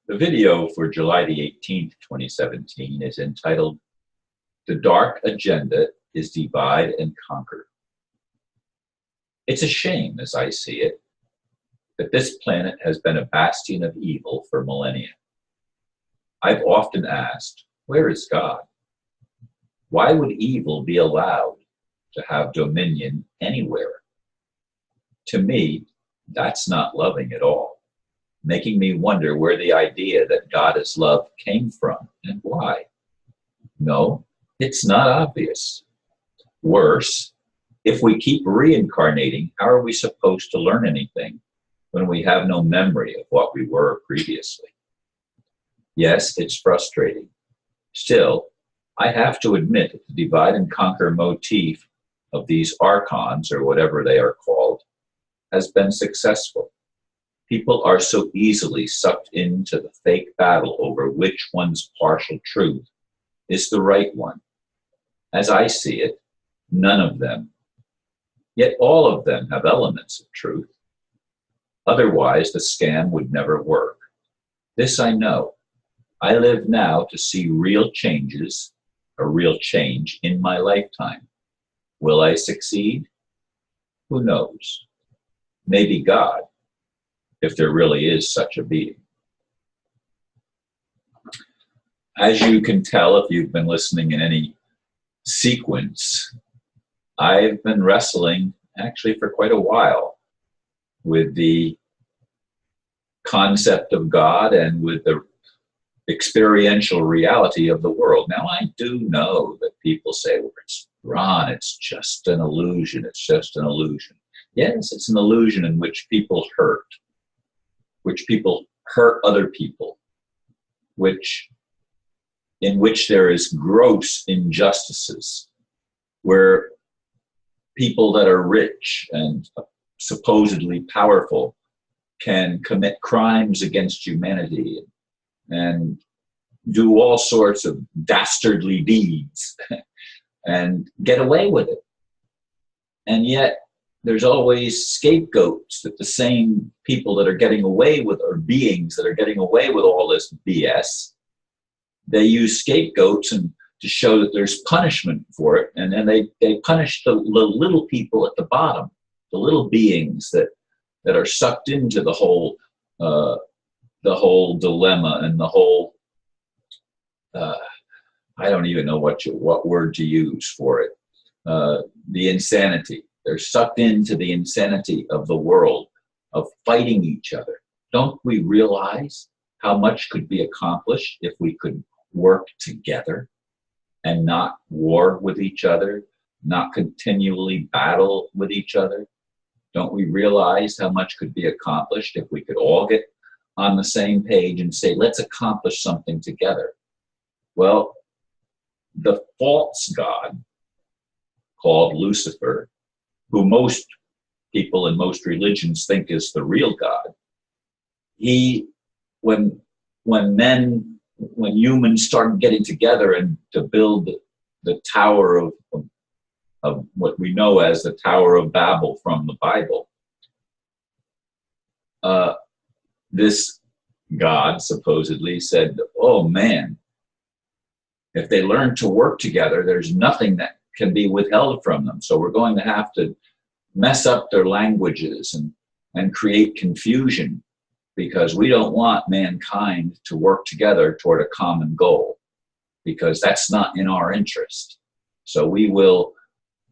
The video for July the 18th, 2017 is entitled, "The Dark Agenda is Divide and Conquer." It's a shame, as I see it, that this planet has been a bastion of evil for millennia. I've often asked, where is God? Why would evil be allowed to have dominion anywhere? To me, that's not loving at all, making me wonder where the idea that God is love came from and why. No, it's not obvious. Worse, if we keep reincarnating, how are we supposed to learn anything when we have no memory of what we were previously? Yes, it's frustrating. Still, I have to admit that the divide and conquer motif of these archons, or whatever they are called, has been successful. People are so easily sucked into the fake battle over which one's partial truth is the right one. As I see it, none of them. Yet all of them have elements of truth. Otherwise, the scam would never work. This I know. I live now to see real changes, a real change in my lifetime. Will I succeed? Who knows? Maybe God, if there really is such a being. As you can tell if you've been listening in any sequence, I've been wrestling actually for quite a while with the concept of God and with the experiential reality of the world. Now, I do know that people say, well, Ron, it's just an illusion. It's just an illusion. Yes, it's an illusion in which people hurt other people, in which there is gross injustices, where people that are rich and supposedly powerful can commit crimes against humanity and do all sorts of dastardly deeds and get away with it. And yet there's always scapegoats that the same people that are getting away with, or beings that are getting away with all this BS, they use scapegoats and to show that there's punishment for it, and then they punish the little people at the bottom, the little beings that are sucked into the whole dilemma and the whole I don't even know what word to use for it. The insanity. They're sucked into the insanity of the world, of fighting each other. Don't we realize how much could be accomplished if we could work together and not war with each other, not continually battle with each other? Don't we realize how much could be accomplished if we could all get on the same page and say, let's accomplish something together? Well, the false God called Lucifer, who most people in most religions think is the real God, when humans started getting together and to build the tower of what we know as the Tower of Babel from the Bible, this God supposedly said, oh man, if they learn to work together, there's nothing that can be withheld from them. So we're going to have to mess up their languages and create confusion, because we don't want mankind to work together toward a common goal, because that's not in our interest. So we will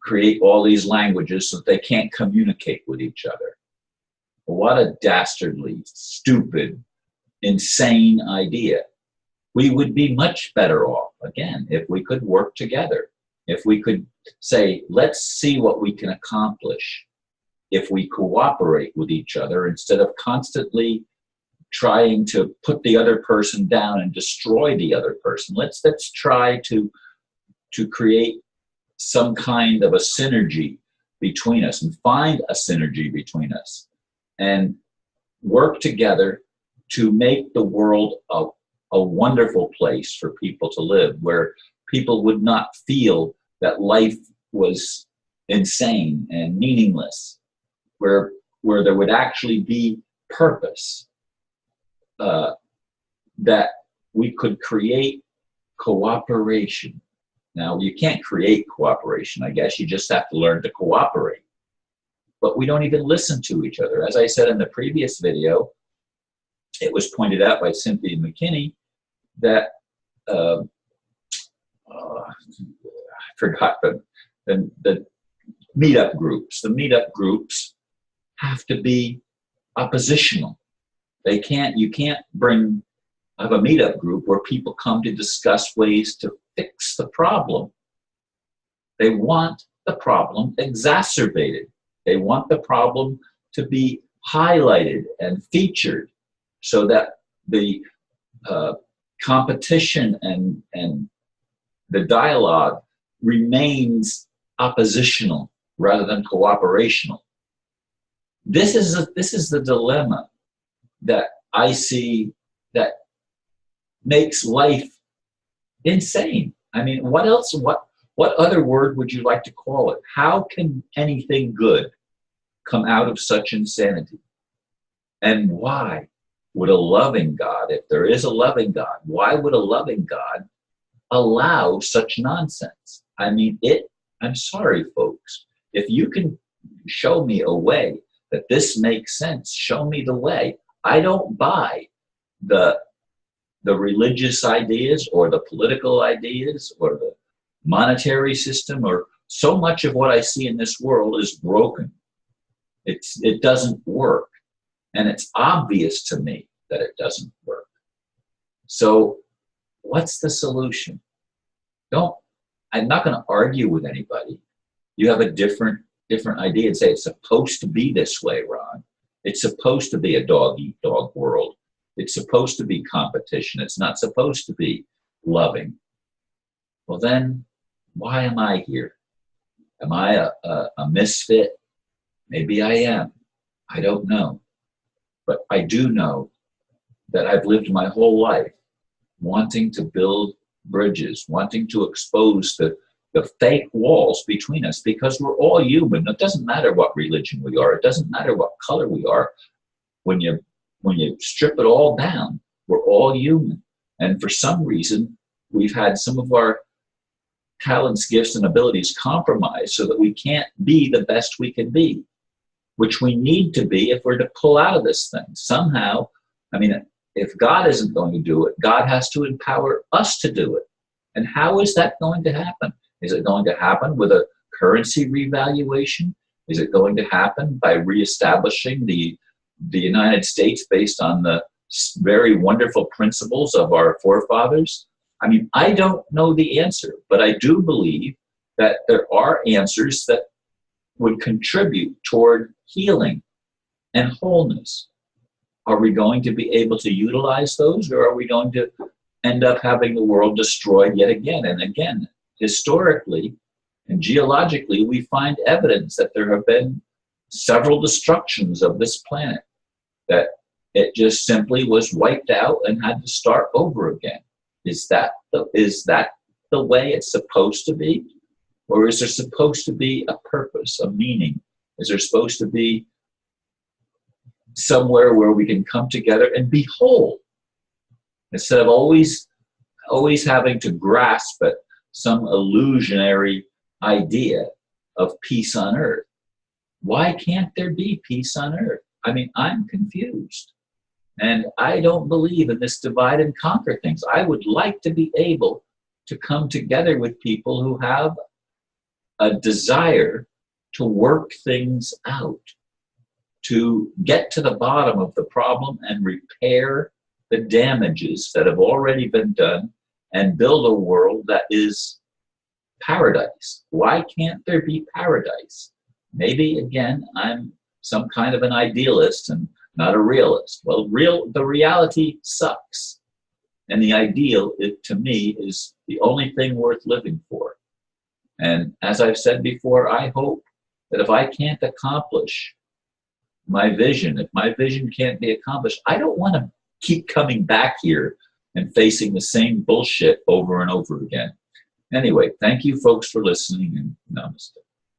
create all these languages so that they can't communicate with each other. What a dastardly, stupid, insane idea. We would be much better off, again, if we could work together. If we could say, let's see what we can accomplish if we cooperate with each other instead of constantly trying to put the other person down and destroy the other person. Let's try to create some kind of a synergy between us and find a synergy between us and work together to make the world a wonderful place for people to live, where people would not feel that life was insane and meaningless, where there would actually be purpose. that we could create cooperation. Now, you can't create cooperation, I guess. You just have to learn to cooperate. But we don't even listen to each other. As I said in the previous video, it was pointed out by Cynthia McKinney that I forgot the meetup groups. The meetup groups have to be oppositional. You can't have a meetup group where people come to discuss ways to fix the problem. They want the problem exacerbated. They want the problem to be highlighted and featured so that the competition and the dialogue remains oppositional rather than cooperational. This is the dilemma that I see that makes life insane. I mean, what else? What other word would you like to call it? How can anything good come out of such insanity? And why would a loving God, if there is a loving God, why would a loving God allow such nonsense? I mean, I'm sorry, folks. If you can show me a way that this makes sense, show me the way. I don't buy the religious ideas or the political ideas or the monetary system, or so much of what I see in this world is broken. It doesn't work. And it's obvious to me that it doesn't work. So what's the solution? I'm not going to argue with anybody. You have a different idea and say it's supposed to be this way, Ron. It's supposed to be a dog-eat-dog world. It's supposed to be competition. It's not supposed to be loving. Well, then why am I here? Am I a misfit? Maybe I am. I don't know. But I do know that I've lived my whole life wanting to build bridges, wanting to expose the fake walls between us, because we're all human. It doesn't matter what religion we are. It doesn't matter what color we are. When you strip it all down, we're all human. And for some reason, we've had some of our talents, gifts, and abilities compromised so that we can't be the best we can be, which we need to be if we're to pull out of this thing. Somehow, I mean, if God isn't going to do it, God has to empower us to do it. And how is that going to happen? Is it going to happen with a currency revaluation? Is it going to happen by reestablishing the United States based on the very wonderful principles of our forefathers? I mean, I don't know the answer, but I do believe that there are answers that would contribute toward healing and wholeness. Are we going to be able to utilize those, or are we going to end up having the world destroyed yet again and again? Historically and geologically, we find evidence that there have been several destructions of this planet, that it just simply was wiped out and had to start over again. Is that the way it's supposed to be? Or is there supposed to be a purpose, a meaning? Is there supposed to be somewhere where we can come together and be whole, instead of always having to grasp at some illusionary idea of peace on earth? Why can't there be peace on earth? I mean, I'm confused. And I don't believe in this divide and conquer things. I would like to be able to come together with people who have a desire to work things out, to get to the bottom of the problem and repair the damages that have already been done and build a world that is paradise. Why can't there be paradise? Maybe, again, I'm some kind of an idealist and not a realist. Well, the reality sucks. And the ideal, to me, is the only thing worth living for. And as I've said before, I hope that if I can't accomplish my vision, if my vision can't be accomplished, I don't want to keep coming back here and facing the same bullshit over and over again. Anyway, thank you folks for listening, and namaste.